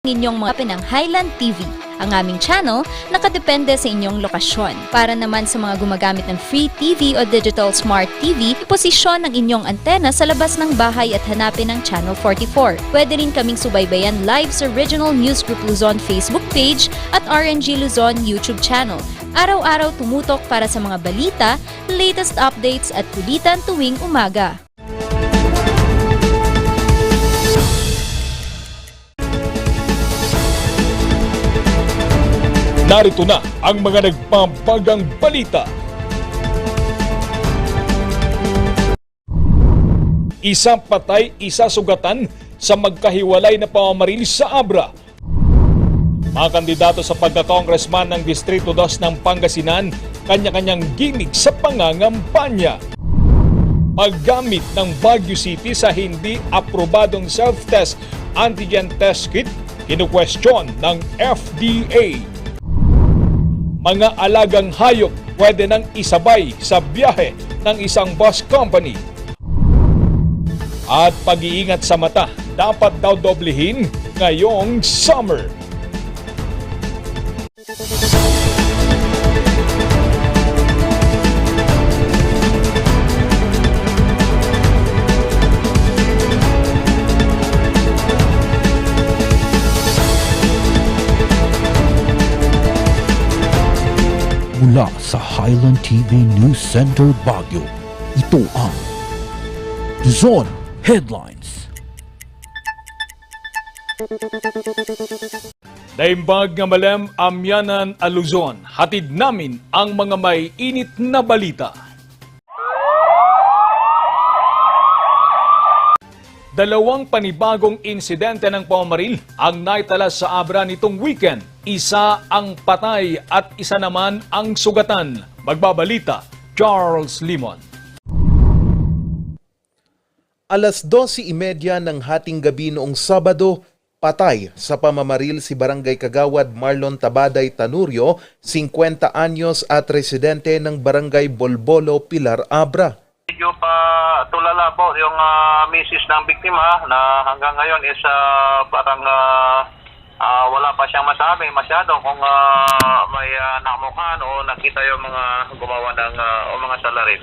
Inyong mga pinang Highland TV. Ang aming channel nakadepende sa inyong lokasyon. Para naman sa mga gumagamit ng free TV o digital smart TV, iposisyon ang inyong antena sa labas ng bahay at hanapin ang Channel 44. Pwede rin kaming subaybayan live sa Regional News Group Luzon Facebook page at RNG Luzon YouTube channel. Araw-araw tumutok para sa mga balita, latest updates at kulitan tuwing umaga. Narito na ang mga nagpapagang balita. Isang patay, isa sugatan sa magkahiwalay na pamamaril sa Abra. Mga kandidato sa pagka-congressman ng Distrito 2 ng Pangasinan, kanya-kanyang gimmick sa pangangampanya. Paggamit ng Baguio City sa hindi aprobadong self-test antigen test kit, kinukwestiyon ng FDA. Mga alagang hayop pwede nang isabay sa biyahe ng isang bus company. At pag-iingat sa mata, dapat daw doblehin ngayong summer. Mula sa Highland TV News Center Baguio, ito ang Luzon Headlines. Daimbag nga malem amyanan a Luzon, hatid namin ang mga may init na balita. Dalawang panibagong insidente ng pamamaril ang naitala sa Abra nitong weekend. Isa ang patay at isa naman ang sugatan. Magbabalita, Charles Limon. Alas 12:30 ng hating gabi noong Sabado, patay sa pamamaril si Barangay Kagawad Marlon Tabaday Tanurio, 50 anyos at residente ng Barangay Bolbolo, Pilar, Abra. Medyo pa tulala po yung misis ng biktima na hanggang ngayon is parang wala pa siyang masabi masyado kung may nakamukhaan o nakita yung mga gumawa ng mga salarin.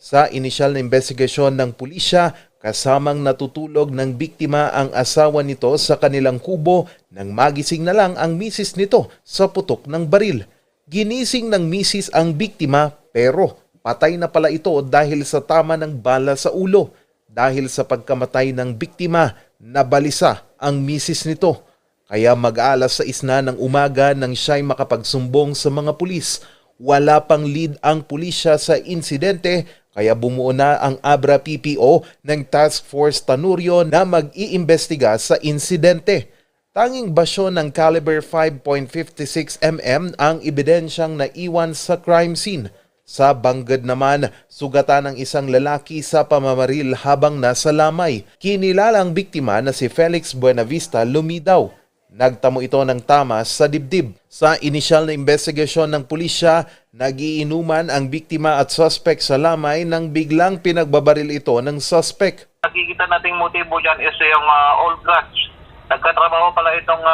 Sa inisyal na investigasyon ng pulisya, kasamang natutulog ng biktima ang asawa nito sa kanilang kubo nang magising na lang ang misis nito sa putok ng baril. Ginising ng misis ang biktima pero patay na pala ito dahil sa tama ng bala sa ulo. Dahil sa pagkamatay ng biktima, nabalisa ang misis nito. Kaya mag-alas 6 na ng umaga nang siya'y makapagsumbong sa mga pulis. Wala pang lead ang pulisya sa insidente, kaya bumuo na ang Abra PPO ng Task Force Tanurio na mag-iimbestiga sa insidente. Tanging basyo ng caliber 5.56 mm ang ebidensyang naiwan sa crime scene. Sa Bangged naman, sugatan ng isang lalaki sa pamamaril habang nasa lamay. Kinilala ang biktima na si Felix Buenavista Lumidaw. Nagtamo ito ng tama sa dibdib. Sa inisyal na investigasyon ng pulisya, nagiinuman ang biktima at suspect sa lamay nang biglang pinagbabaril ito ng suspect. Nakikita nating motibo dyan is yung old grudge. Nagkatrabaho pala itong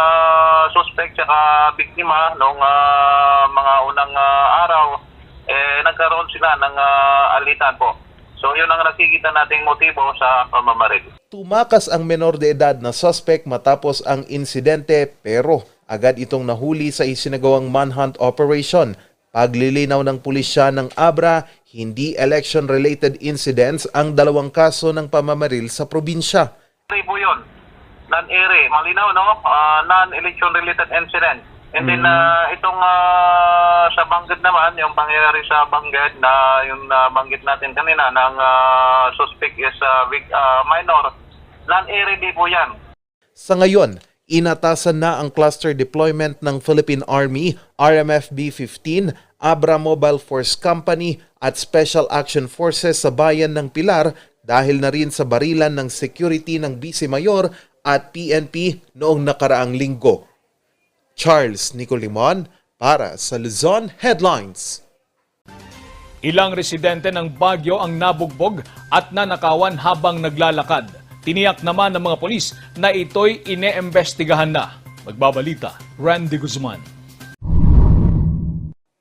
suspect at biktima noong mga unang araw. Nagkaroon sila ng alitan po. So yun ang nakikita nating motibo sa pamamaril. Tumakas ang menor de edad na suspect matapos ang insidente pero agad itong nahuli sa isinagawang manhunt operation. Paglilinaw ng pulisya ng Abra, hindi election-related incidents ang dalawang kaso ng pamamaril sa probinsya. Po yun. Non-ere. Malinaw, no? Non-election-related incident. And then itong sa Bangged naman, yung pangyayari sa Bangged na yung banggit natin kanina ng suspect is minor. Non-ere di po yan. Sa ngayon, inatasan na ang cluster deployment ng Philippine Army, RMFB 15, Abra Mobile Force Company at Special Action Forces sa bayan ng Pilar dahil na rin sa barilan ng security ng Vice Mayor at PNP noong nakaraang linggo. Charles Nicolimon para sa Luzon Headlines. Ilang residente ng Baguio ang nabugbog at nanakawan habang naglalakad. Tiniyak naman ng mga polis na ito'y ine-imbestigahan na. Magbabalita, Randy Guzman.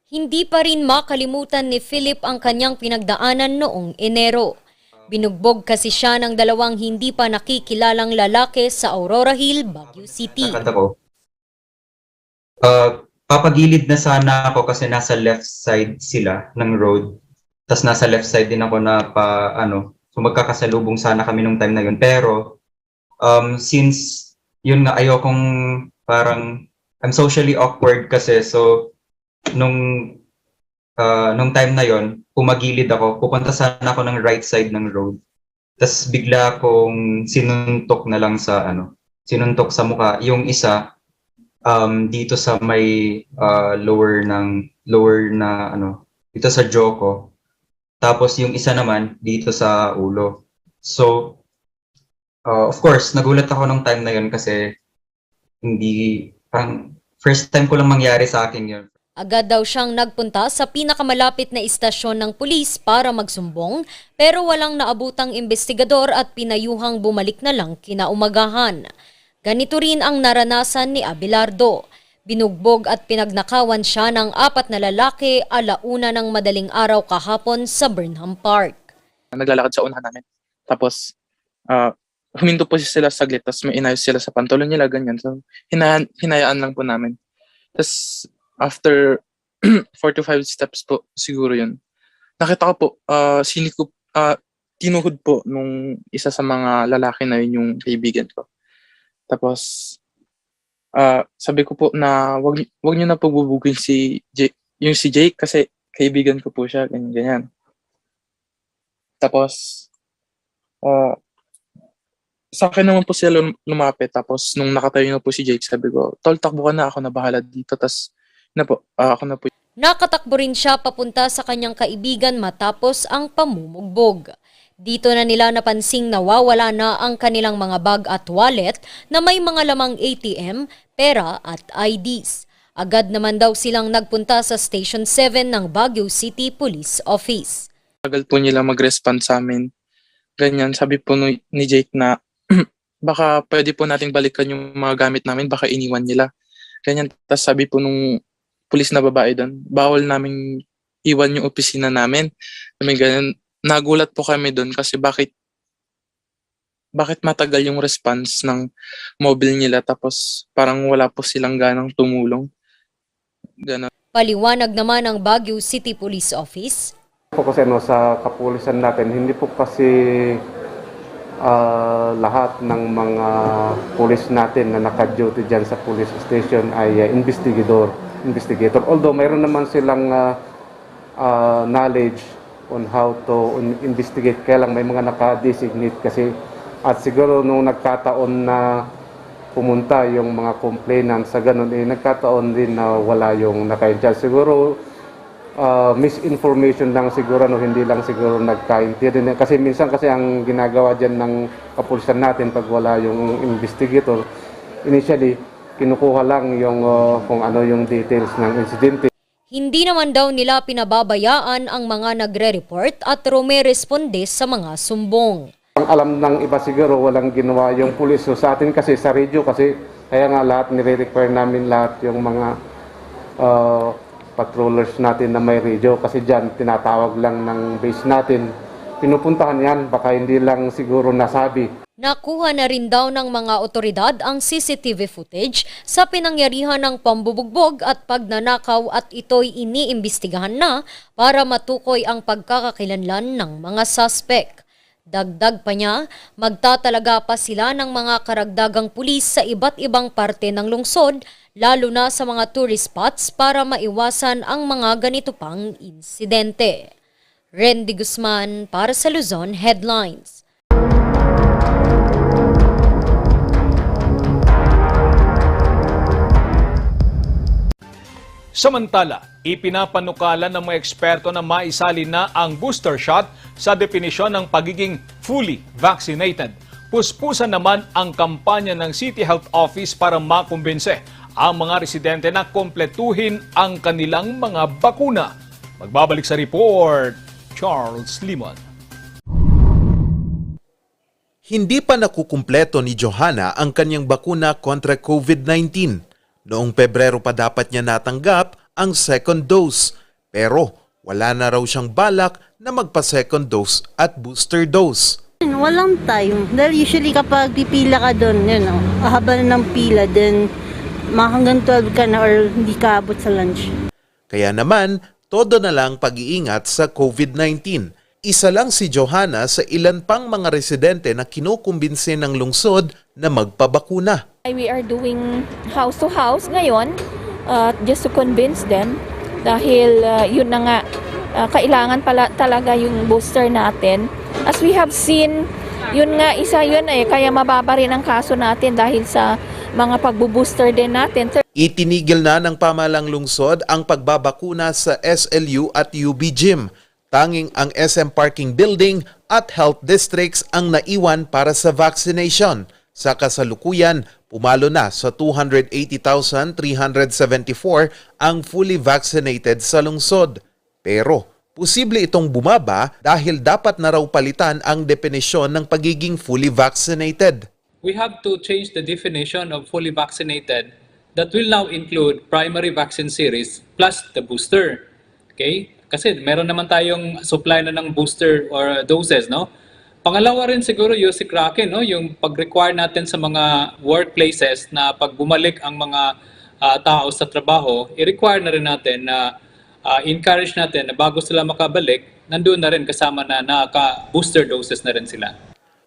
Hindi pa rin makalimutan ni Philip ang kanyang pinagdaanan noong Enero. Binugbog kasi siya ng dalawang hindi pa nakikilalang lalaki sa Aurora Hill, Baguio City. Nakanta ko. Papagilid na sana ako kasi nasa left side sila ng road. Tapos nasa left side din ako na so magkakasalubong sana kami nung time na yun. Pero since yun nga ayokong parang I'm socially awkward kasi so nung time na yon pumagilid ako, pupunta sana ako ng right side ng road. Tapos bigla akong sinuntok na lang sinuntok sa mukha. Yung isa dito sa may lower na dito sa jaw ko. Tapos yung isa naman dito sa ulo. So of course, nagulat ako nung time na yon kasi first time ko lang mangyari sa akin yun. Agad daw siyang nagpunta sa pinakamalapit na istasyon ng pulis para magsumbong pero walang naabutang investigador at pinayuhang bumalik na lang kinaumagahan. Ganito rin ang naranasan ni Abelardo. Binugbog at pinagnakawan siya ng 4 na lalaki 1:00 ng madaling araw kahapon sa Burnham Park. Naglalakad sa unahan namin. Tapos, huminto po sila saglit, tapos may inayos sila sa pantulon nila, ganyan. So, hinayaan lang po namin. Tapos, after 4 to 5 steps po, siguro yun. Nakita ko po, tinuhod po nung isa sa mga lalaki na yun yung kaibigan ko. Tapos, sabi ko po na wag niyo na pagbubugin si Jake kasi kaibigan ko po siya, ganyan. Tapos, sa akin naman po sila lumapit. Tapos, nung nakatayo na po si Jake, sabi ko, tol, takbo ka na, ako na bahala dito. Tapos, ako na po. Nakatakbo rin siya papunta sa kanyang kaibigan matapos ang pamumugbog. Dito na nila napansing nawawala na ang kanilang mga bag at wallet na may mga lamang ATM, pera at IDs. Agad naman daw silang nagpunta sa Station 7 ng Baguio City Police Office. Tagal po nila mag-respond sa amin. Ganyan, sabi po ni Jake na baka pwede po nating balikan yung mga gamit namin, baka iniwan nila. Ganyan, tapos sabi po nung pulis na babae doon, bawal namin iwan yung opisina namin. May ganyan. Nagulat po kami doon kasi bakit matagal yung response ng mobile nila tapos parang wala po silang ganang tumulong. Ganon. Paliwanag naman ng Baguio City Police Office. Po kasi sa kapulisan natin, hindi po kasi lahat ng mga pulis natin na naka-duty dyan sa police station ay investigator. Although mayroon naman silang knowledge on how to investigate, kaya lang may mga naka-designate kasi at siguro nung nagkataon na pumunta yung mga complainant sa ganun, nagkataon din na wala yung naka-in-charge. Siguro misinformation lang siguro, hindi lang siguro nagka-intindihan. Kasi minsan kasi ang ginagawa dyan ng kapulisan natin pag wala yung investigator, initially kinukuha lang yung kung ano yung details ng insidente. Hindi naman daw nila pinababayaan ang mga nagre-report at rumeresponde sa mga sumbong. Ang alam ng iba siguro walang ginawa yung pulis. So sa atin kasi sa radio kasi kaya nga lahat nire-require namin lahat yung mga patrollers natin na may radio kasi dyan tinatawag lang ng base natin. Pinupuntahan yan, baka hindi lang siguro nasabi. Nakuha na rin daw ng mga otoridad ang CCTV footage sa pinangyarihan ng pambubugbog at pagnanakaw at ito'y iniimbestigahan na para matukoy ang pagkakakilanlan ng mga suspect. Dagdag pa niya, magtatalaga pa sila ng mga karagdagang pulis sa iba't ibang parte ng lungsod, lalo na sa mga tourist spots para maiwasan ang mga ganito pang insidente. Randy Guzman para sa Luzon Headlines. Samantala, ipinapanukala ng mga eksperto na maisali na ang booster shot sa definisyon ng pagiging fully vaccinated. Puspusan naman ang kampanya ng City Health Office para makumbinse ang mga residente na kompletuhin ang kanilang mga bakuna. Magbabalik sa report, Charles Limon. Hindi pa nakukumpleto ni Johanna ang kanyang bakuna kontra COVID-19. Noong Pebrero pa dapat niya natanggap ang second dose, pero wala na raw siyang balak na magpa-second dose at booster dose. Walang time. Dahil usually kapag pipila ka doon, ahaba na ng pila, then hanggang 12 ka na or hindi ka abot sa lunch. Kaya naman, todo na lang pag-iingat sa COVID-19. Isa lang si Johanna sa ilan pang mga residente na kinukumbinsi ng lungsod na magpabakuna. We are doing house to house ngayon just to convince them dahil yun na nga kailangan pala talaga yung booster natin. As we have seen, yun nga isa yun kaya mababa rin ang kaso natin dahil sa mga pagbo-booster din natin. Itinigil na ng pamahalang lungsod ang pagbabakuna sa SLU at UB Gym. Tanging ang SM Parking Building at Health Districts ang naiwan para sa vaccination. Sa kasalukuyan, pumalo na sa 280,374 ang fully vaccinated sa lungsod. Pero posible itong bumaba dahil dapat na raw palitan ang definisyon ng pagiging fully vaccinated. We have to change the definition of fully vaccinated that will now include primary vaccine series plus the booster. Okay? Kasi meron naman tayong supply na ng booster or doses, no? Pangalawa rin siguro yung si Kraken, no? Yung pag-require natin sa mga workplaces na pag bumalik ang mga tao sa trabaho, i-require na rin natin na encourage natin na bago sila makabalik, nandun na rin kasama na naka-booster doses na rin sila.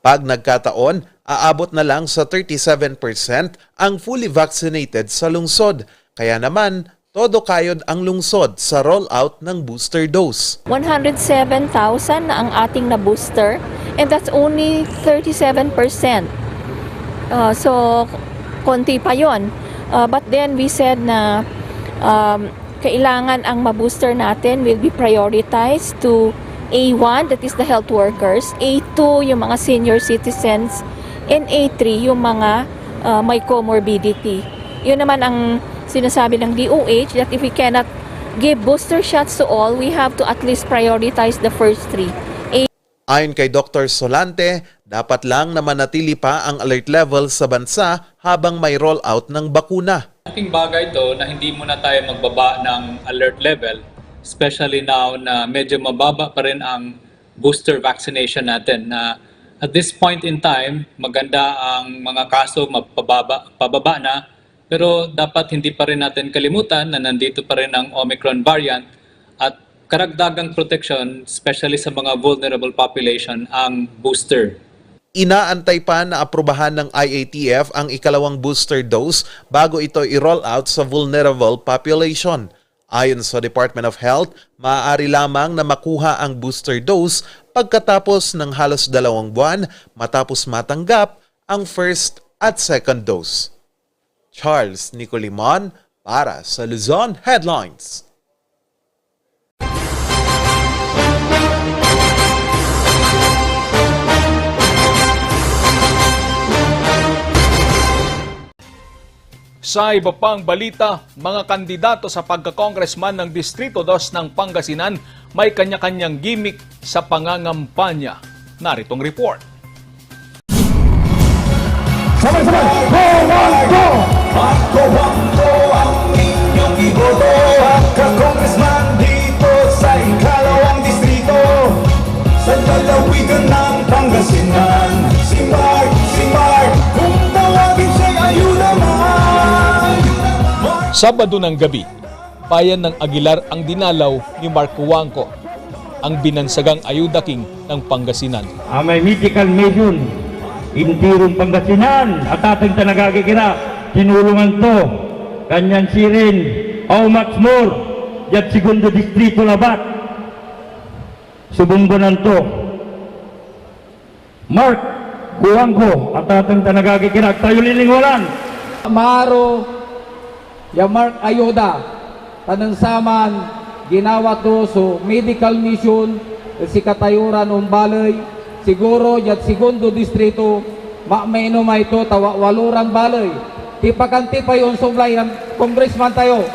Pag nagkataon, aabot na lang sa 37% ang fully vaccinated sa lungsod. Kaya naman, todo kayod ang lungsod sa rollout ng booster dose. 107,000 na ang ating na booster and that's only 37%. So, konti pa yon. But then we said na kailangan ang mabooster natin will be prioritized to A1, that is the health workers, A2, yung mga senior citizens, and A3, yung mga may comorbidity. Yun naman ang sinasabi ng DOH that if we cannot give booster shots to all, we have to at least prioritize the first three. Ayon kay Dr. Solante, dapat lang na manatili pa ang alert level sa bansa habang may rollout ng bakuna. Aking bagay ito na hindi muna tayo magbaba ng alert level, especially now na medyo mababa pa rin ang booster vaccination natin. Na at this point in time, maganda ang mga kaso pababa na, pero dapat hindi pa rin natin kalimutan na nandito pa rin ang Omicron variant at karagdagang protection, especially sa mga vulnerable population, ang booster. Inaantay pa na aprubahan ng IATF ang ikalawang booster dose bago ito i-roll out sa vulnerable population. Ayon sa Department of Health, maaari lamang na makuha ang booster dose pagkatapos ng halos 2 buwan matapos matanggap ang first at second dose. Charles Nicolimon para sa Luzon Headlines. Sa iba pang balita, mga kandidato sa pagka-congressman ng Distrito 2 ng Pangasinan may kanya-kanyang gimmick sa pangangampanya. Naritong report. Magkawangko ang inyong iboto at ka-congressman dito sa ikalawang distrito sa lalawigan ng Pangasinan. Si Mark, kung tawagin siya'y ayuda man. Sabado ng gabi, bayan ng Aguilar ang dinalaw ni Mark Cuangco, ang binansagang ayuda king ng Pangasinan. May mythical mission, intirong Pangasinan at ating tanagagikira, tinulungan to, kanyan sirin, how much more, yat segundo distrito labat, subunggunan to. Mark Cuangco at ating tanagagikira, tayo lilingwalan. Maro, ya Mark ayuda, tanansaman, ginawa to so medical mission, si katayuran balay, siguro yat segundo distrito, mainom ito, walurang balay. Tipakanti pa yung sublay ng congressman tayo.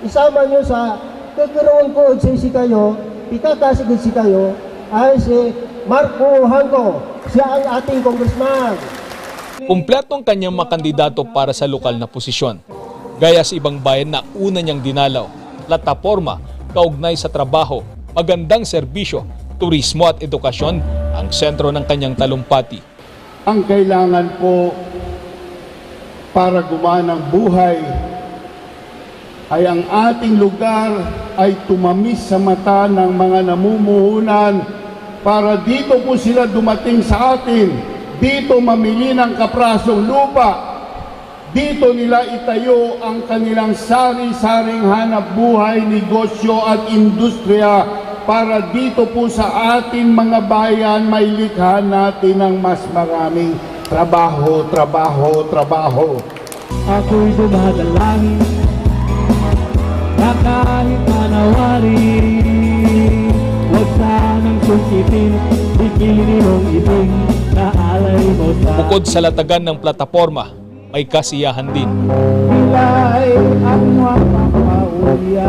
Isama nyo sa kagkaroon ko si kayo, pikakasigid si kayo, ay si Marco Hanco. Siya ang ating congressman. Kumpletong kanyang makandidato para sa lokal na posisyon. Gaya sa ibang bayan na una niyang dinalaw, plataporma, kaugnay sa trabaho, magandang serbisyo, turismo at edukasyon ang sentro ng kanyang talumpati. Ang kailangan po para gumanang buhay ay ang ating lugar ay tumamis sa mata ng mga namumuhunan para dito po sila dumating sa atin, dito mamili ng kaprasong lupa, dito nila itayo ang kanilang sari-saring hanap buhay, negosyo at industriya para dito po sa ating mga bayan may likha natin ng mas maraming trabaho, trabaho, trabaho. Ako'y dumadalangin na kahit manawari, huwag sanang sungkitin, bikini mong iting na alay mo sa... Bukod sa latagan ng plataporma, may kasiyahan din. Ilay ang mapapaulian.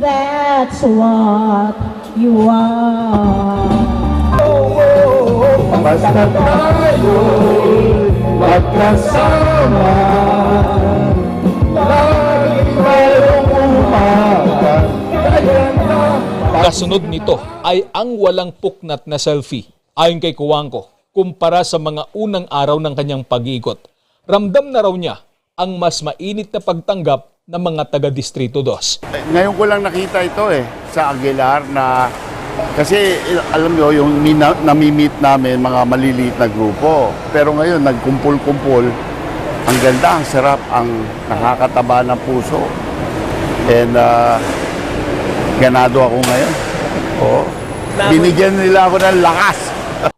That's what you want. Basta tayo'y magkasama, lagi mayroong umaga, kaganda. Kasunod nito ay ang walang puknat na selfie. Ayon kay Cuangco, kumpara sa mga unang araw ng kanyang pag-iikot, ramdam na raw niya ang mas mainit na pagtanggap ng mga taga-Distrito 2. Ngayon ko lang nakita ito sa Aguilar na kasi alam nyo yung nami-meet namin mga maliliit na grupo. Pero ngayon nagkumpul-kumpul. Ang ganda, ang sarap, ang nakakataba ng puso. And ganado ako ngayon. Binigyan nila ako ng lakas.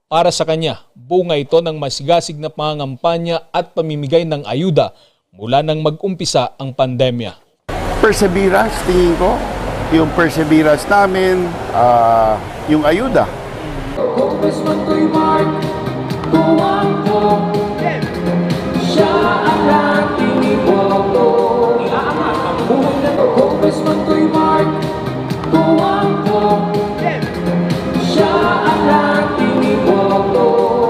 Para sa kanya, bunga ito ng masigasig na pangangampanya at pamimigay ng ayuda mula nang mag-umpisa ang pandemya. Perseverance, tingin ko. Yung perseverance namin, yung ayuda. Congressman ko'y Mark Cuangco, siya ang ating iboto. Iaangat ang buhay na Congressman ko'y Mark Cuangco, siya ang ating iboto.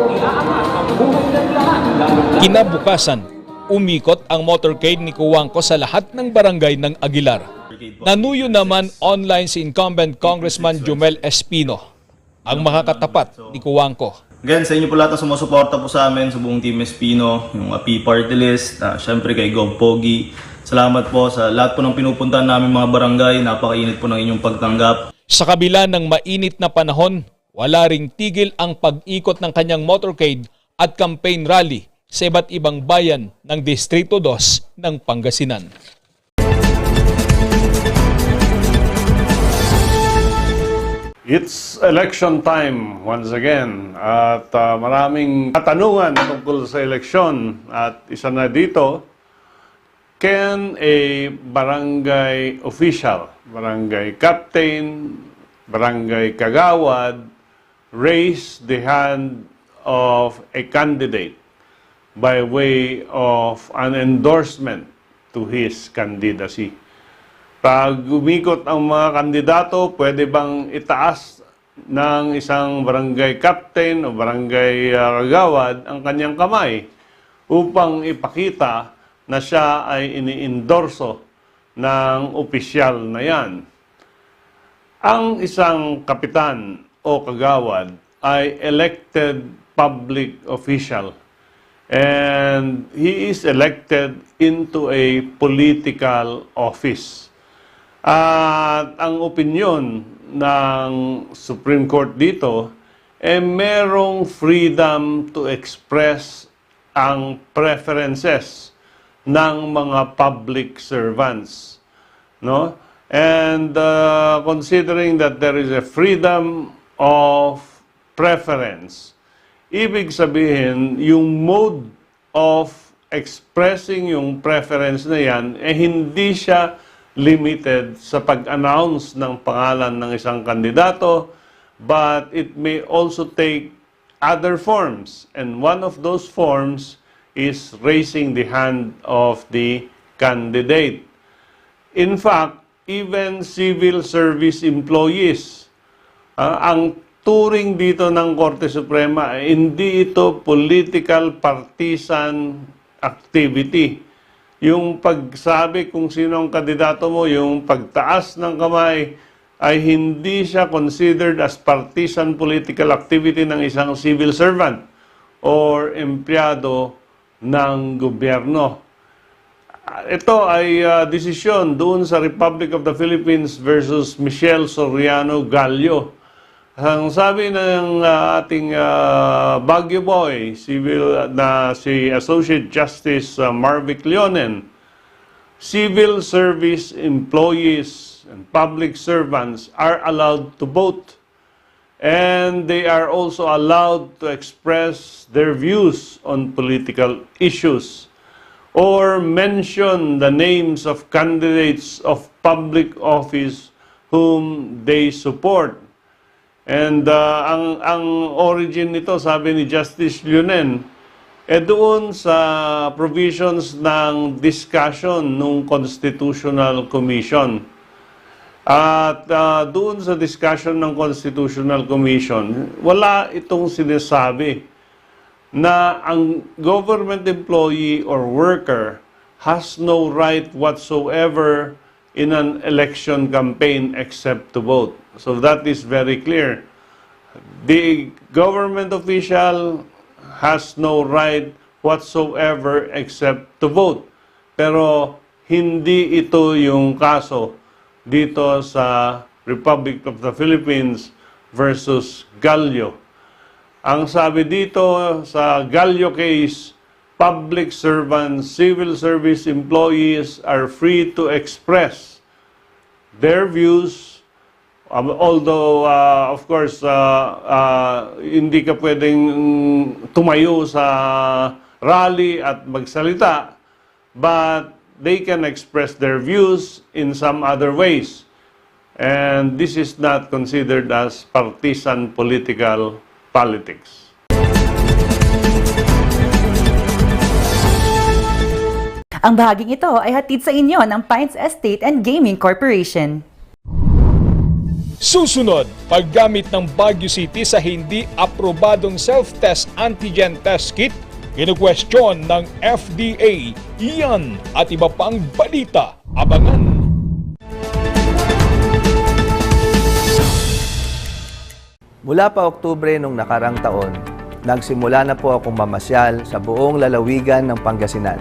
Iaangat ang buhay ng lahat. Kinabukasan, umikot ang motorcade ni Cuangco sa lahat ng barangay ng Aguilar. Nanuyo naman online si incumbent Congressman Jumel Espino, ang makakatapat ni Cuangco. Again, sa inyo po lahat na sumusuporta po sa amin, sa buong Team Espino, yung API Party List, syempre kay Gov Pogi. Salamat po sa lahat po ng pinupuntahan namin mga barangay, napakainit po ng inyong pagtanggap. Sa kabila ng mainit na panahon, wala ring tigil ang pag-ikot ng kanyang motorcade at campaign rally sa iba't ibang bayan ng Distrito 2 ng Pangasinan. It's election time once again at maraming katanungan tungkol sa eleksyon at isa na dito, can a barangay official, barangay captain, barangay kagawad raise the hand of a candidate by way of an endorsement to his candidacy? Pag umikot ang mga kandidato, pwede bang itaas ng isang barangay captain o barangay kagawad ang kanyang kamay upang ipakita na siya ay iniendorso ng opisyal na yan? Ang isang kapitan o kagawad ay elected public official and he is elected into a political office. At ang opinyon ng Supreme Court dito, merong freedom to express ang preferences ng mga public servants. No? And considering that there is a freedom of preference, ibig sabihin, yung mode of expressing yung preference na yan, hindi siya limited sa pag-announce ng pangalan ng isang kandidato, but it may also take other forms. And one of those forms is raising the hand of the candidate. In fact, even civil service employees Ang turing dito ng Korte Suprema, hindi ito political partisan activity. Yung pagsabi kung sino ang kandidato mo, yung pagtaas ng kamay, ay hindi siya considered as partisan political activity ng isang civil servant or empleyado ng gobyerno. Ito ay desisyon doon sa Republic of the Philippines versus Michelle Soriano Gallo. Ang sabi ng ating Baguio Boy, si Associate Justice Marvic Leonen, civil service employees and public servants are allowed to vote. And they are also allowed to express their views on political issues or mention the names of candidates of public office whom they support. And ang origin nito, sabi ni Justice Leonen, doon sa provisions ng discussion ng Constitutional Commission. At doon sa discussion ng Constitutional Commission, wala itong sinasabi na ang government employee or worker has no right whatsoever in an election campaign except to vote. So that is very clear. The government official has no right whatsoever except to vote. Pero hindi ito yung kaso dito sa Republic of the Philippines versus Gallo. Ang sabi dito sa Gallo case, public servants, civil service employees are free to express their views. Although, of course, hindi ka pwedeng tumayo sa rally at magsalita, but they can express their views in some other ways. And this is not considered as partisan political politics. Ang bahaging ito ay hatid sa inyo ng Pines Estate and Gaming Corporation. Susunod, paggamit ng Baguio City sa hindi aprobadong self-test antigen test kit, kinukwestiyon ng FDA. Iyan at iba pang balita. Abangan! Mula pa Oktubre nung nakarang taon, nagsimula na po akong mamasyal sa buong lalawigan ng Pangasinan.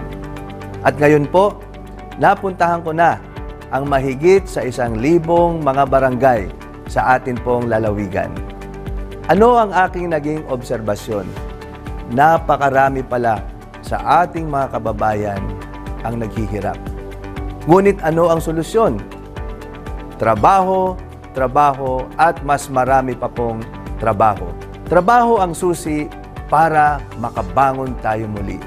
At ngayon po, napuntahan ko na ang mahigit sa 1,000 mga barangay sa atin pong lalawigan. Ano ang aking naging obserbasyon? Napakarami pala sa ating mga kababayan ang naghihirap. Ngunit ano ang solusyon? Trabaho, trabaho at mas marami pa pong trabaho. Trabaho ang susi para makabangon tayo muli.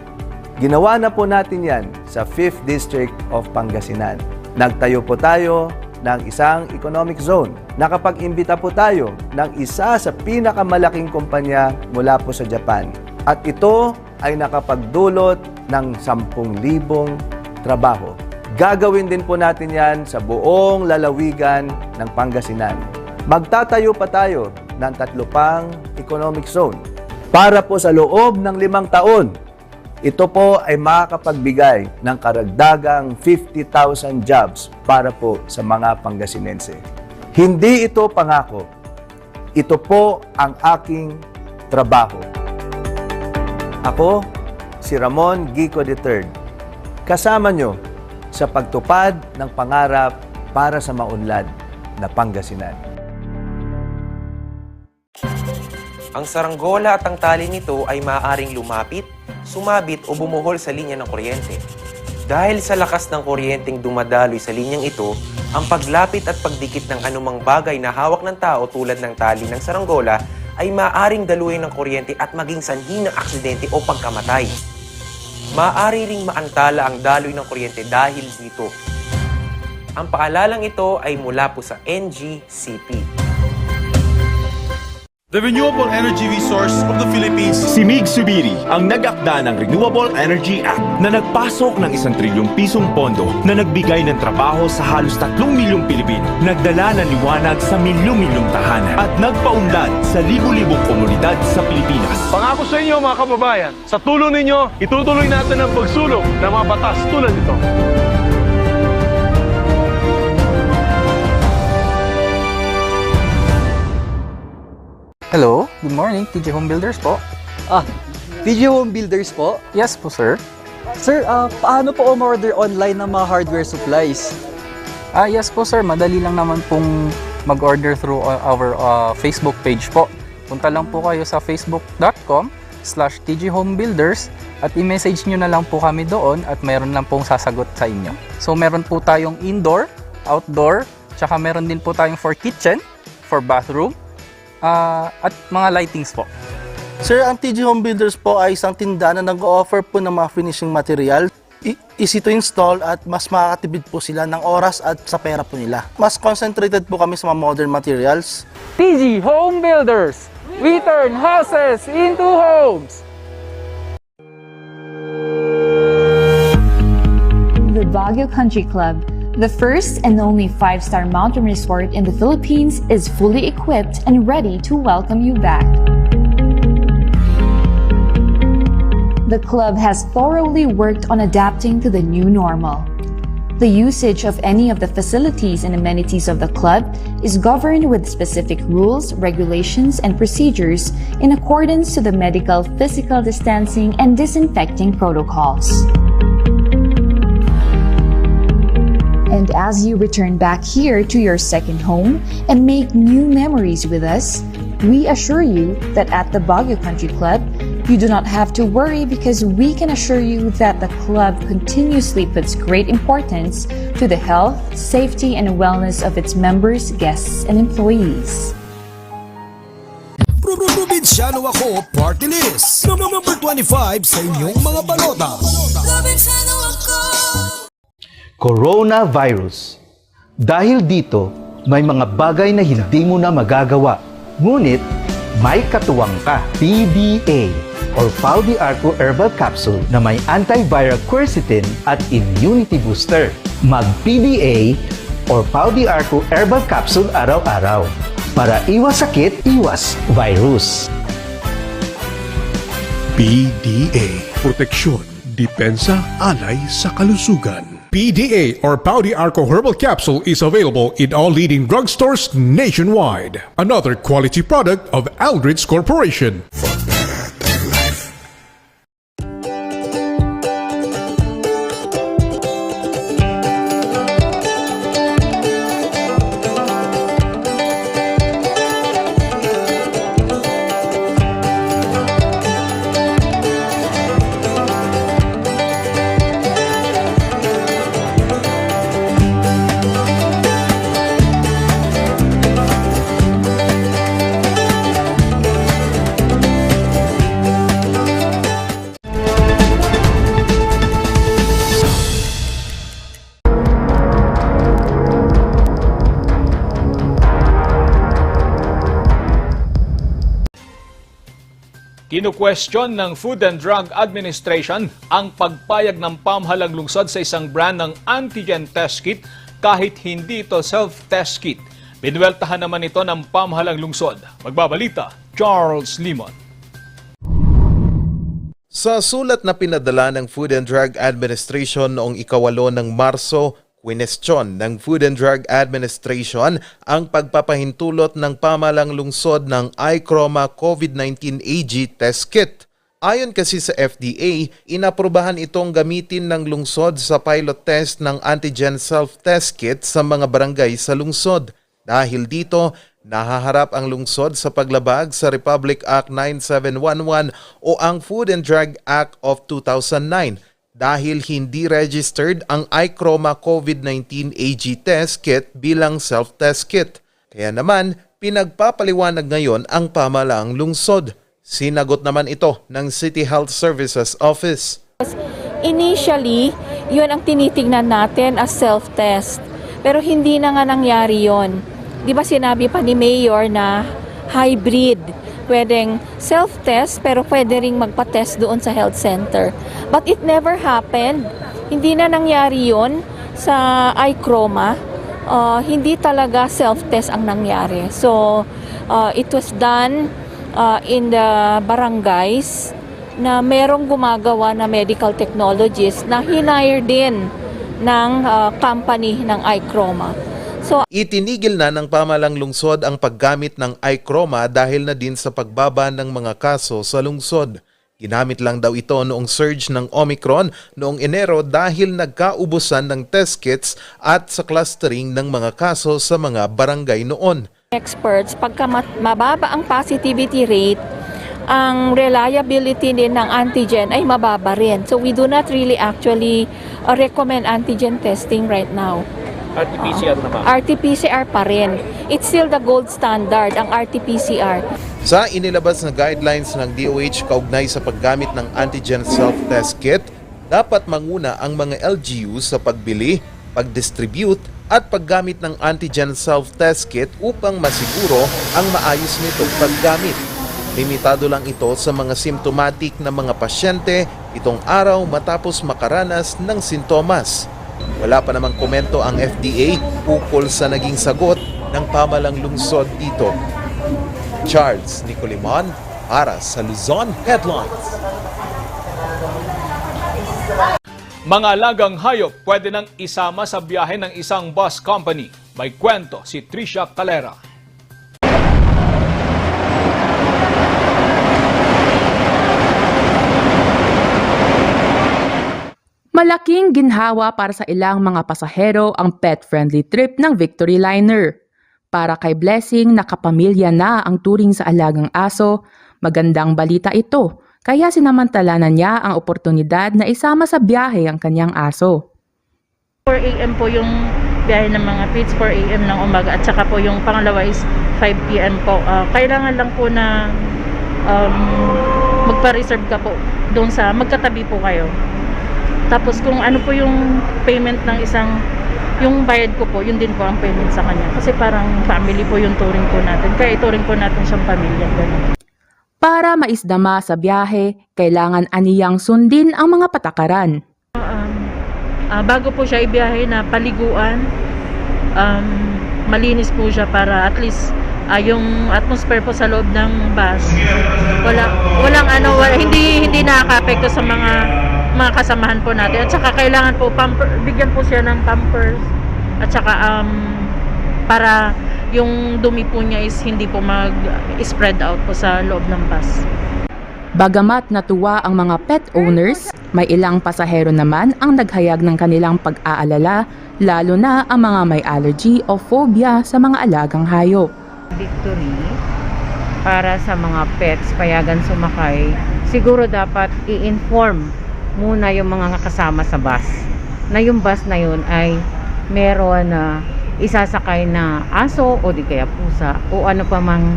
Ginawa na po natin yan sa 5th District of Pangasinan. Nagtayo po tayo ng isang economic zone. Nakapag-imbita po tayo ng isa sa pinakamalaking kumpanya mula po sa Japan. At ito ay nakapagdulot ng 10,000 trabaho. Gagawin din po natin yan sa buong lalawigan ng Pangasinan. Magtatayo pa tayo ng 3 pang economic zone. Para po sa loob ng 5 taon, ito po ay makakapagbigay ng karagdagang 50,000 jobs para po sa mga Pangasinense. Hindi ito pangako. Ito po ang aking trabaho. Ako, si Ramon Gico III, kasama nyo sa pagtupad ng pangarap para sa maunlad na Pangasinan. Ang saranggola at ang tali nito ay maaaring lumapit, sumabit o bumuhol sa linya ng kuryente. Dahil sa lakas ng kuryenteng dumadaloy sa linyang ito, ang paglapit at pagdikit ng anumang bagay na hawak ng tao tulad ng tali ng saranggola ay maaaring daluyan ng kuryente at maging sanhi ng aksidente o pagkamatay. Maaari ring maantala ang daloy ng kuryente dahil dito. Ang paalalang ito ay mula po sa NGCP. The renewable energy resource of the Philippines. Si Mig Subiri ang nag-akda ng Renewable Energy Act na nagpasok ng 1 trilyong pisong pondo na nagbigay ng trabaho sa halos 3 milyong Pilipino, nagdala ng liwanag sa milyong-milyong tahanan at nagpaunlad sa libu-libong komunidad sa Pilipinas. Pangako sa inyo mga kababayan, sa tulong ninyo, itutuloy natin ang pagsulong ng mga batas tulad ito. Hello, good morning, TJ Home Builders po. TJ Home Builders po? Yes po, sir. Sir, paano po umorder online ng mga hardware supplies? Yes po, sir. Madali lang naman pong mag-order through our Facebook page po. Punta lang po kayo sa facebook.com/TJHomeBuilders at i-message nyo na lang po kami doon at meron lang pong sasagot sa inyo. So, meron po tayong indoor, outdoor, tsaka meron din po tayong for kitchen, for bathroom, at mga lightings po. Sir, ang TJ Home Builders po ay isang tindahan na nag-o-offer po ng mga finishing material. Easy to install at mas makakatipid po sila ng oras at sa pera po nila. Mas concentrated po kami sa mga modern materials. TJ Home Builders! We turn houses into homes! The Baguio Country Club, the first and only 5-star mountain resort in the Philippines, is fully equipped and ready to welcome you back. The club has thoroughly worked on adapting to the new normal. The usage of any of the facilities and amenities of the club is governed with specific rules, regulations, and procedures in accordance to the medical, physical distancing, and disinfecting protocols. And as you return back here to your second home and make new memories with us, we assure you that at the Baguio Country Club, you do not have to worry because we can assure you that the club continuously puts great importance to the health, safety, and wellness of its members, guests, and employees. Probinsyano ako, party list. Number 25 sa inyong mga balota. Probinsyano ako. Coronavirus. Dahil dito, may mga bagay na hindi mo na magagawa. Ngunit, may katuwang ka. PDA or Pau de Arco Herbal Capsule na may antiviral quercetin at immunity booster. Mag-PDA or Pau de Arco Herbal Capsule araw-araw. Para iwas sakit, iwas virus. PDA. Proteksyon, depensa, alay sa kalusugan. PDA or Pau de Arco Herbal Capsule is available in all leading drugstores nationwide. Another quality product of Aldrich Corporation. Kinu-question ng Food and Drug Administration ang pagpayag ng pamahalang lungsod sa isang brand ng antigen test kit kahit hindi ito self-test kit. Binuweltahan naman ito ng pamahalang lungsod. Magbabalita, Charles Limon. Sa sulat na pinadala ng Food and Drug Administration noong 8 ng Marso, kwinestyon ng Food and Drug Administration ang pagpapahintulot ng pamahalang lungsod ng iChroma COVID-19 AG test kit. Ayon kasi sa FDA, inaprubahan itong gamitin ng lungsod sa pilot test ng antigen self-test kit sa mga barangay sa lungsod. Dahil dito, nahaharap ang lungsod sa paglabag sa Republic Act 9711 o ang Food and Drug Act of 2009 dahil hindi registered ang iChroma COVID-19 AG test kit bilang self-test kit. Kaya naman, pinagpapaliwanag ngayon ang pamahalaang lungsod. Sinagot naman ito ng City Health Services Office. Initially, yun ang tinitingnan natin as self-test. Pero hindi na nga nangyari yun. Di ba sinabi pa ni Mayor na hybrid? pwedeng self-test pero pwede ring magpa-test doon sa health center. But it never happened. Hindi na nangyari yon sa iChroma. Hindi talaga self-test ang nangyari. So, it was done in the barangays na merong gumagawa na medical technologies na hinire din ng company ng iChroma. So, itinigil na ng pamahalang lungsod ang paggamit ng iChroma dahil na din sa pagbaba ng mga kaso sa lungsod. Ginamit lang daw ito noong surge ng Omicron noong Enero dahil nagkaubusan ng test kits at sa clustering ng mga kaso sa mga barangay noon. Experts, pagka mababa ang positivity rate, ang reliability din ng antigen ay mababa rin. So we do not really actually recommend antigen testing right now. RT-PCR naman. RT-PCR pa rin. It's still the gold standard, ang RT-PCR. Sa inilabas na guidelines ng DOH kaugnay sa paggamit ng antigen self-test kit, dapat manguna ang mga LGUs sa pagbili, pag-distribute at paggamit ng antigen self-test kit upang masiguro ang maayos nitong paggamit. Limitado lang ito sa mga symptomatic na mga pasyente itong araw matapos makaranas ng sintomas. Wala pa namang komento ang FDA ukol sa naging sagot ng pamahalang lungsod dito. Charles Nicolimon para sa Luzon Headlines. Mga alagang hayop pwede nang isama sa biyahe ng isang bus company. May kwento si Trisha Calera. Malaking ginhawa para sa ilang mga pasahero ang pet-friendly trip ng Victory Liner. Para kay Blessing, nakapamilya na ang turing sa alagang aso, magandang balita ito, kaya sinamantalanan niya ang oportunidad na isama sa biyahe ang kanyang aso. 4 AM po yung biyahe ng mga pits, 4 AM ng umaga at saka po yung pangalawa is 5 PM po. Kailangan lang po na magpa-reserve ka po doon sa magkatabi po kayo. Tapos kung ano po yung payment ng isang, yung bayad ko po, yun din po ang payment sa kanya. Kasi parang family po yung touring po natin. Kaya ituring po natin siyang pamilya. Ganun. Para maisdama sa biyahe, kailangan aniyang sundin ang mga patakaran. Bago po siya ibiyahe na paliguan, malinis po siya para at least yung atmosphere po sa loob ng bus. Hindi nakaka-apekto sa mga kasamahan po natin. At saka kailangan po bigyan po siya ng pampers at saka para yung dumi po niya is hindi po mag-spread out po sa loob ng bus. Bagamat natuwa ang mga pet owners, may ilang pasahero naman ang naghayag ng kanilang pag-aalala, lalo na ang mga may allergy o phobia sa mga alagang hayop. Victory, para sa mga pets payagan sumakay, siguro dapat i-inform muna yung mga kasama sa bus na yung bus na yun ay meron na isasakay na aso o di kaya pusa o ano pa mang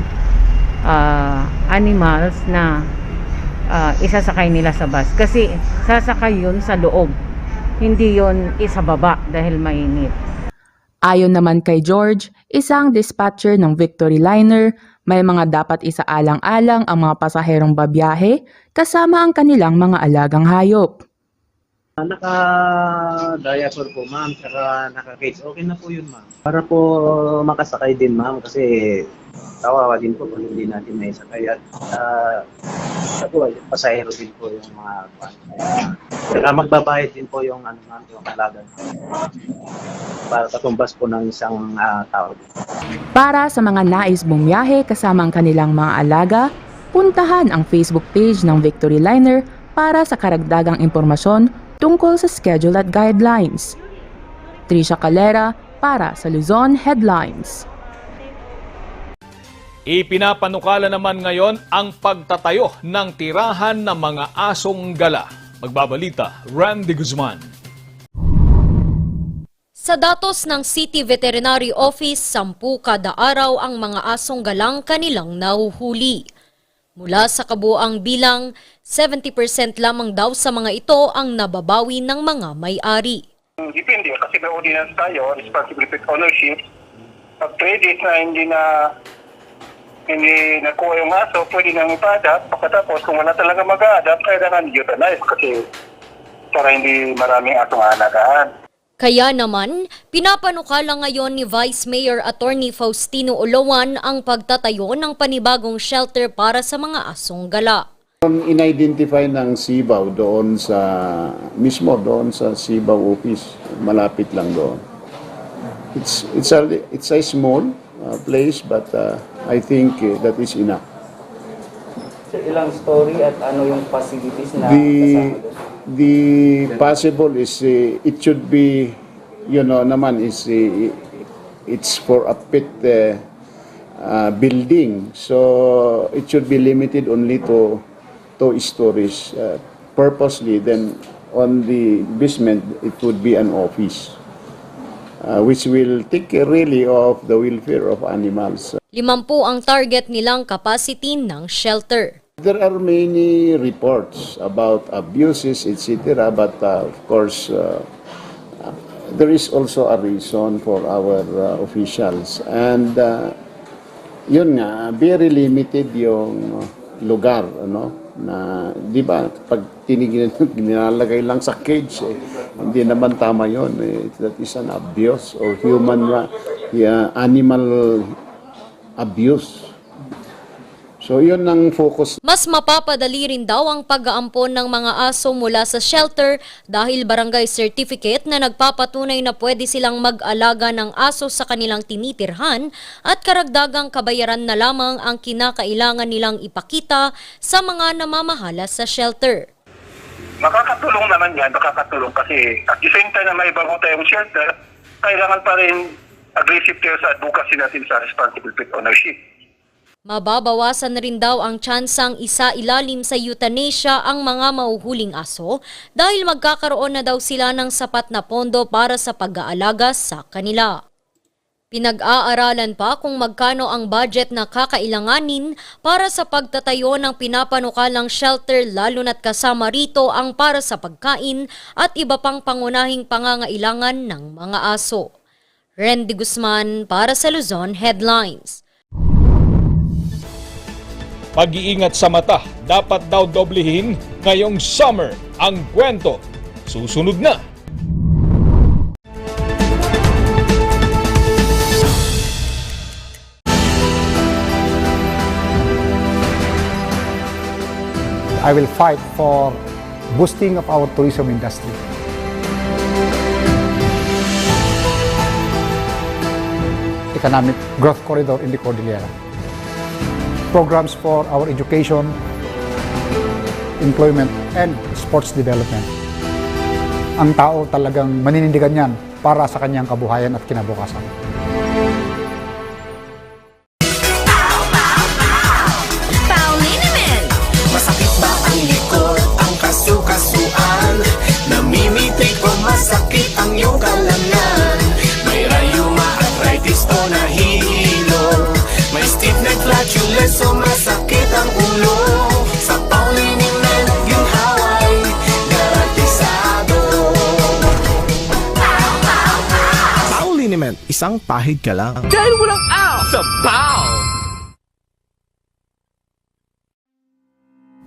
animals na isasakay nila sa bus kasi sasakay yun sa loob, hindi yun isa baba dahil mainit. Ayon naman kay George, isang dispatcher ng Victory Liner, may mga dapat isaalang-alang ang mga pasaherong babiyahe kasama ang kanilang mga alagang hayop. Naka-diaper po ma'am, saka naka-cage. Okay na po yun ma'am. Para po makasakay din ma'am kasi kawawa din po kung hindi natin naisakay at pasahero din po yung mga saka magbabayad din po yung yung alaga para katumbas po ng isang tao. Para sa mga nais bumiyahe kasama ang kanilang mga alaga, puntahan ang Facebook page ng Victory Liner para sa karagdagang impormasyon tungkol sa schedule at guidelines. Trisha Calera para sa Luzon Headlines. Ipinapanukala naman ngayon ang pagtatayo ng tirahan ng mga asong gala. Magbabalita, Randy Guzman. Sa datos ng City Veterinary Office, 10 kada araw ang mga asong galang kanilang nahuhuli. Mula sa kabuuang bilang, 70% lamang daw sa mga ito ang nababawi ng mga may-ari. Depende kasi may ordinance tayo, responsibility ownership. Pag 3 days na hindi na hindi nakuha yung aso, pwede nang ipa-adapt. Pagkatapos, kung wala talaga mag-a-adapt, kailangan euthanize kasi para hindi maraming asong aalagaan. Kaya naman, pinapanukala ngayon ni Vice Mayor Attorney Faustino Oloan ang pagtatayo ng panibagong shelter para sa mga asong gala. In-identify ng Sibaw doon sa Sibaw office, malapit lang doon. It's a small place, but I think that is enough. Sir, ilang story at ano yung facilities na The possible is it should be, naman is it's for a pit building, so it should be limited only to 2 stories purposely. Then on the basement it would be an office. Which will take care really of the welfare of animals. 50 ang target nilang capacity ng shelter. There are many reports about abuses, etc. But of course, there is also a reason for our officials. And yun nga, very limited yung lugar, na di ba pag nilalagay lang sa cage, hindi naman tama yon. That is an abuse or animal abuse. So yun ang focus. Mas mapapadali rin daw ang pag-aampon ng mga aso mula sa shelter dahil barangay certificate na nagpapatunay na pwede silang mag-alaga ng aso sa kanilang tinitirhan at karagdagang kabayaran na lamang ang kinakailangan nilang ipakita sa mga namamahala sa shelter. Makakatulong naman yan, makakatulong kasi at the same time na may bago tayong shelter, kailangan pa rin aggressive tayo sa advocacy natin sa responsible pet ownership. Mababawasan na rin daw ang tsansang isa-ilalim sa euthanasia ang mga mahuhuling aso dahil magkakaroon na daw sila ng sapat na pondo para sa pag-aalaga sa kanila. Pinag-aaralan pa kung magkano ang budget na kakailanganin para sa pagtatayo ng pinapanukalang shelter lalo na't kasama rito ang para sa pagkain at iba pang pangunahing pangangailangan ng mga aso. Randy Guzman para sa Luzon Headlines. Pag-iingat sa mata, dapat daw doblehin ngayong summer ang kwento. Susunod na. I will fight for boosting of our tourism industry. Economic growth corridor in the Cordillera. Programs for our education, employment, and sports development. Ang tao talagang maninindigan yan para sa kanyang kabuhayan at kinabukasan. Masakit ba ang likod, ang kasu-kasuan? Namimitig o masakit ang iyong kalamnan? May rayuma, arthritis o nahihilo? May stiff neck, flatulence o masakit ang ulo? Sa Pauliniment, ginhaway, garantisado. Pauliniment, isang pahid ka lang. Dahil walang ow sa pow!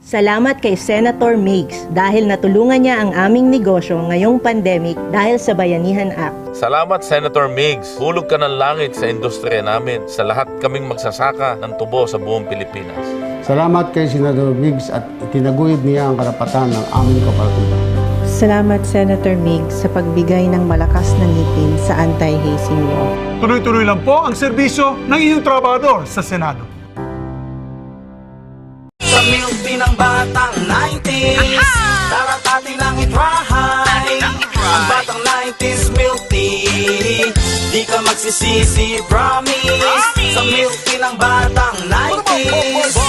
Salamat kay Senator Migs dahil natulungan niya ang aming negosyo ngayong pandemic dahil sa Bayanihan Act. Salamat Senator Migs. Hulog ka ng langit sa industriya namin. Sa lahat kaming magsasaka ng tubo sa buong Pilipinas. Salamat kay Senator Migs at itinaguyod niya ang karapatan ng aming kapatiran. Salamat Senator Migs sa pagbigay ng malakas na ngipin sa anti-hazing law. Tuloy-tuloy lang po ang serbisyo ng inyong trabahador sa Senado. Sa milk tea ng batang 90s, tara't atin lang i-try. Ang batang 90s milk tea, di ka magsisisi, promise. Sa milk tea ng batang 90s.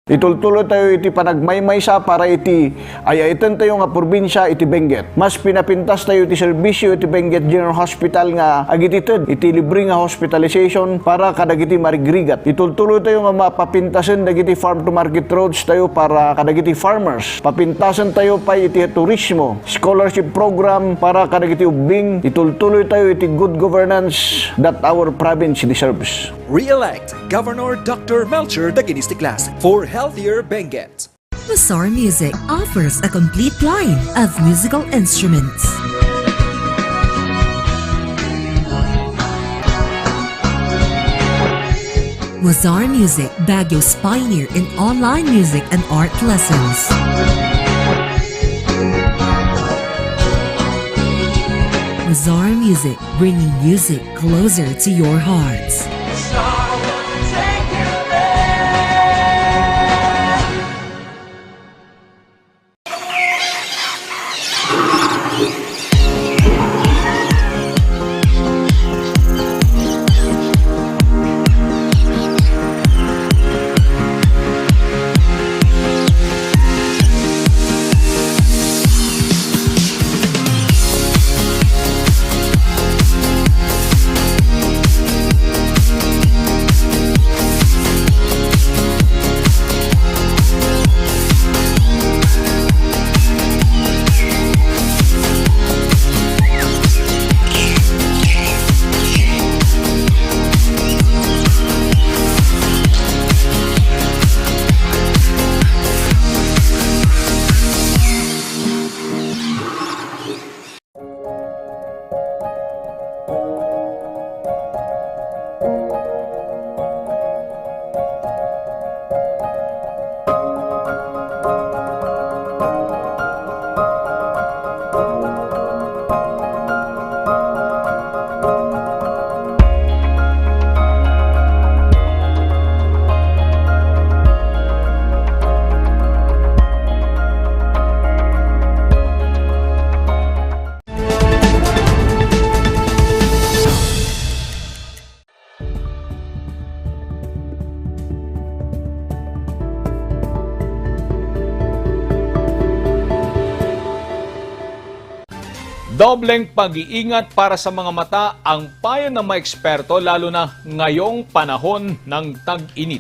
Itultulo tayo iti panagmaymay sa para iti ayaitan tayo nga probinsya iti Benguet. Mas pinapintas tayo iti serbisyo iti Benguet General Hospital nga agitited iti libre nga hospitalization para kadagiti marigrigat. Itultulo tayo nga mapapintasan dagiti farm to market roads tayo para kadagiti farmers. Papintasan tayo pa iti turismo, scholarship program para kadagiti ubing. Itultuloy tayo iti good governance that our province deserves. Re-elect Governor Dr. Melcher Daginistiklas for healthier Benguet. Mazar Music offers a complete line of musical instruments. Mazar Music, Baguio's pioneer in online music and art lessons. Mazar Music, bringing music closer to your hearts. Dobleng pag-iingat para sa mga mata ang payo ng mga eksperto lalo na ngayong panahon ng tag-init.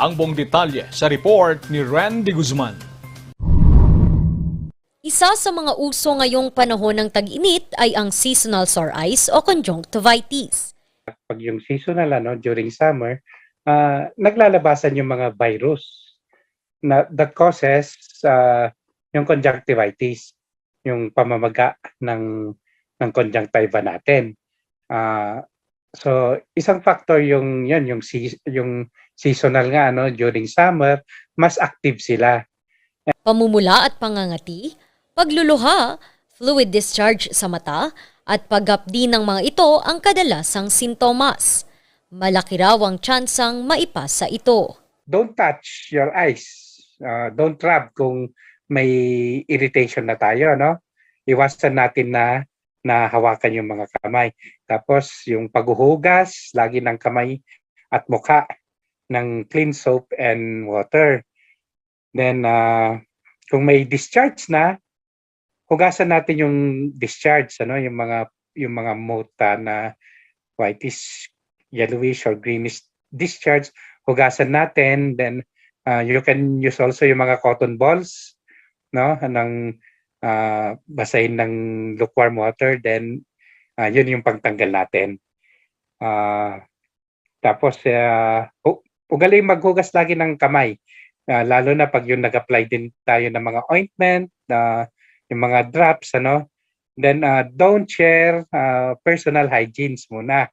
Ang buong detalye sa report ni Randy Guzman. Isa sa mga uso ngayong panahon ng tag-init ay ang seasonal sore eyes o conjunctivitis. Pag yung seasonal during summer, naglalabasan yung mga virus that causes yung conjunctivitis, yung pamamaga ng conjunctiva natin. So isang factor yung seasonal nga during summer, mas active sila. Pamumula at pangangati, pagluluha, fluid discharge sa mata, at paghapdi ng mga ito ang kadalasang sintomas. Malaki raw ang tsansang maipasa ito. Don't touch your eyes. Don't rub kung may irritation na tayo, Iwasan natin na hawakan yung mga kamay. Tapos yung paghuhugas, lagi ng kamay at mukha ng clean soap and water. Then kung may discharge na, hugasan natin yung discharge, yung mga mota na whitish, yellowish or greenish discharge, hugasan natin. Then you can use also yung mga cotton balls, basahin ng lukewarm water, then yun yung pagtanggal natin. Tapos ugaling maghugas lagi ng kamay, lalo na pag yung nag-apply din tayo ng mga ointment, yung mga drops, then don't share personal hygienes muna.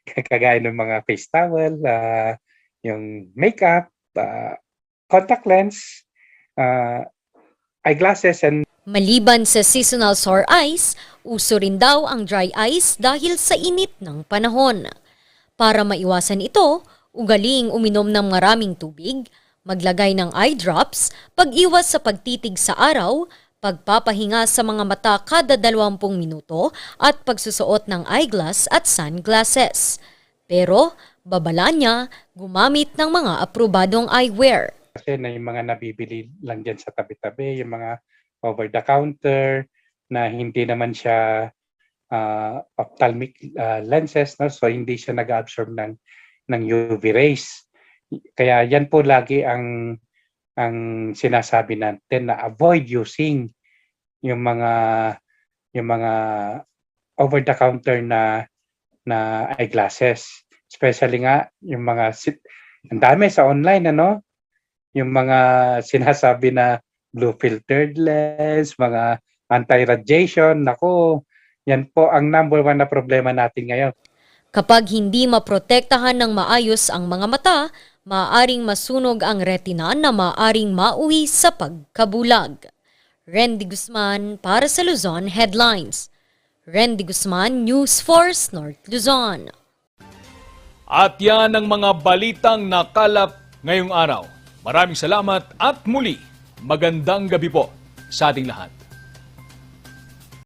Kagaya ng mga face towel, yung makeup, contact lens, eyeglasses, and Maliban sa seasonal sore eyes, uso rin daw ang dry eyes dahil sa init ng panahon. Para maiwasan ito, ugaling uminom ng maraming tubig, maglagay ng eye drops, pag-iwas sa pagtitig sa araw, pagpapahinga sa mga mata kada 20 minuto at pagsusuot ng eyeglass at sunglasses. Pero, babala niya, gumamit ng mga aprobadong eyewear. Kasi na yung mga nabibili lang dyan sa tabi-tabi, yung mga over-the-counter na hindi naman siya ophthalmic lenses, so hindi siya nag-absorb ng UV rays. Kaya yan po lagi ang sinasabi natin na avoid using yung mga over-the-counter na eyeglasses. Especially nga yung mga ang dami sa online, ano? Yung mga sinasabi na blue filtered lens, mga anti-radiation, nako, yan po ang number 1 na problema natin ngayon. Kapag hindi maprotektahan ng maayos ang mga mata, maaaring masunog ang retina na maaaring mauwi sa pagkabulag. Randy Guzman para sa Luzon Headlines. Randy Guzman, News Force, North Luzon. At yan ang mga balitang nakalap ngayong araw. Maraming salamat at muli, magandang gabi po sa ating lahat.